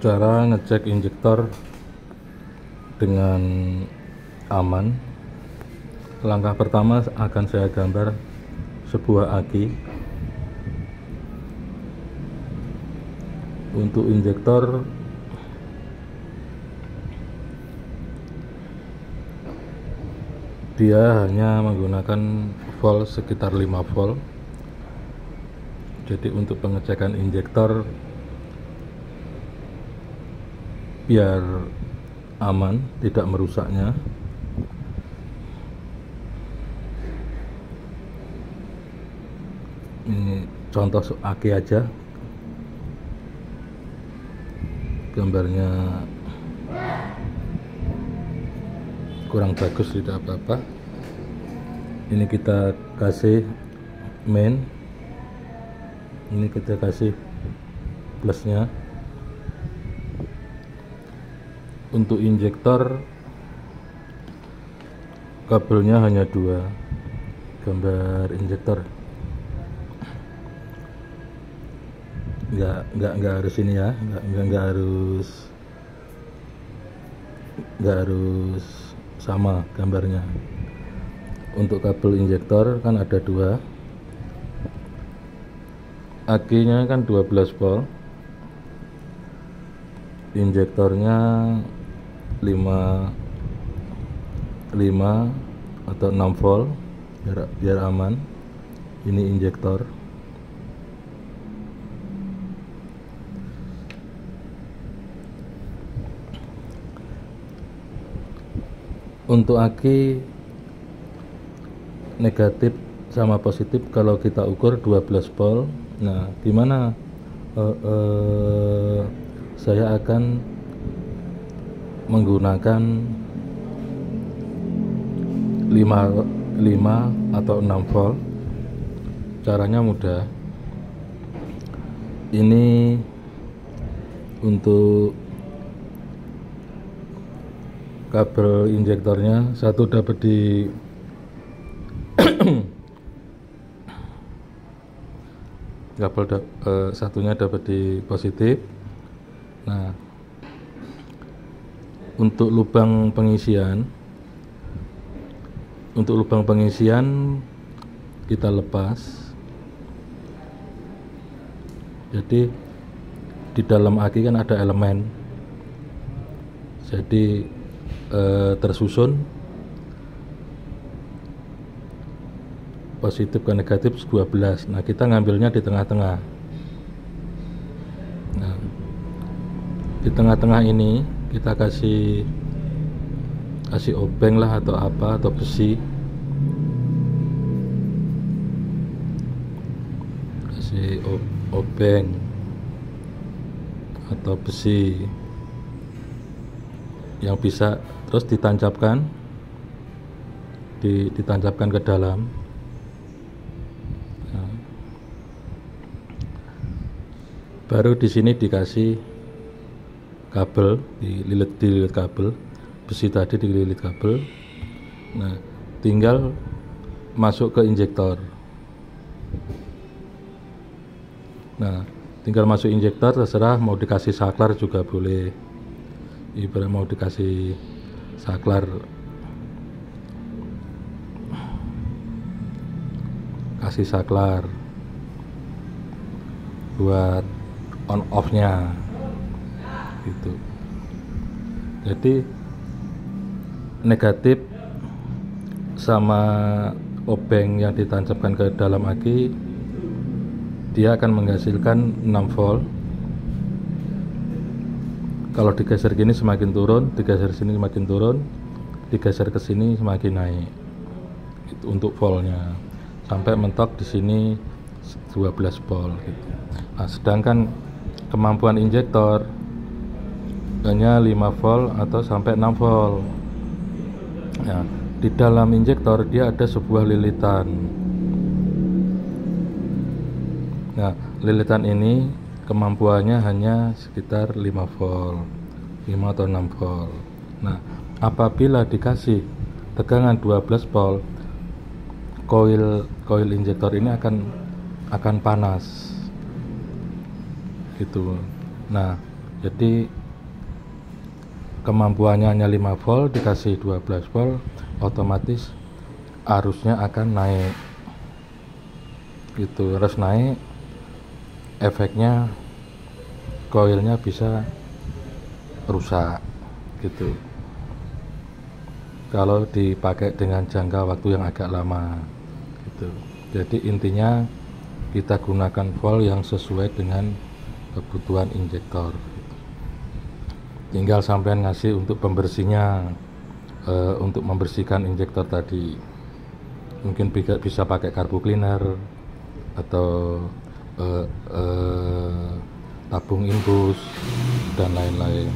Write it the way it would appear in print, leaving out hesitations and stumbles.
Cara ngecek injektor dengan aman. Langkah pertama akan saya gambar sebuah aki. Untuk injektor dia hanya menggunakan volt sekitar 5 volt. Jadi untuk pengecekan injektor biar aman, tidak merusaknya, ini contoh aki aja, gambarnya kurang bagus, tidak apa-apa. Ini kita kasih main, ini kita kasih plusnya. Untuk injektor kabelnya hanya 2, gambar injektor. Nggak harus ini ya, nggak harus sama gambarnya. Untuk kabel injektor kan ada 2, akinya kan 12 volt, injektornya 5 atau 6 volt biar aman. Ini injektor. Untuk aki negatif sama positif kalau kita ukur 12 volt. Nah, gimana? Saya akan menggunakan 5 atau 6 volt. Caranya mudah. Ini untuk kabel injektornya satu dapat di satunya dapat di positif. Nah, untuk lubang pengisian kita lepas. Jadi di dalam aki kan ada elemen, jadi tersusun positif ke negatif 12. Nah, kita ngambilnya di tengah-tengah. Nah, di tengah-tengah ini kita kasih obeng lah atau apa, atau besi. Kasih obeng atau besi yang bisa terus ditancapkan ke dalam. Nah, baru di sini dikasih kabel, dililit kabel besi tadi, dililit kabel. Nah, tinggal masuk ke injektor. Nah, tinggal masuk injektor, terserah mau dikasih saklar juga boleh. Ibarat mau dikasih saklar, kasih saklar buat on off nya gitu. Jadi negatif sama obeng yang ditancapkan ke dalam aki, dia akan menghasilkan 6 volt. Kalau digeser gini semakin turun, digeser sini semakin turun, digeser ke sini semakin naik. Itu untuk voltnya, sampai mentok di sini 12 volt gitu. Nah, sedangkan kemampuan injektor hanya 5 volt atau sampai 6 volt. Nah, di dalam injektor dia ada sebuah lilitan. Nah, lilitan ini kemampuannya hanya sekitar 5 volt, 5 atau 6 volt. Nah, apabila dikasih tegangan 12 volt, koil injektor ini akan panas gitu. Nah, Jadi kemampuannya hanya 5 volt dikasih 12 volt, otomatis arusnya akan naik gitu. Terus naik, efeknya koilnya bisa rusak gitu kalau dipakai dengan jangka waktu yang agak lama gitu. Jadi intinya kita gunakan volt yang sesuai dengan kebutuhan injektor. Tinggal sampean ngasih untuk pembersihnya, untuk membersihkan injektor tadi mungkin bisa pakai karbu cleaner atau tabung infus dan lain-lain.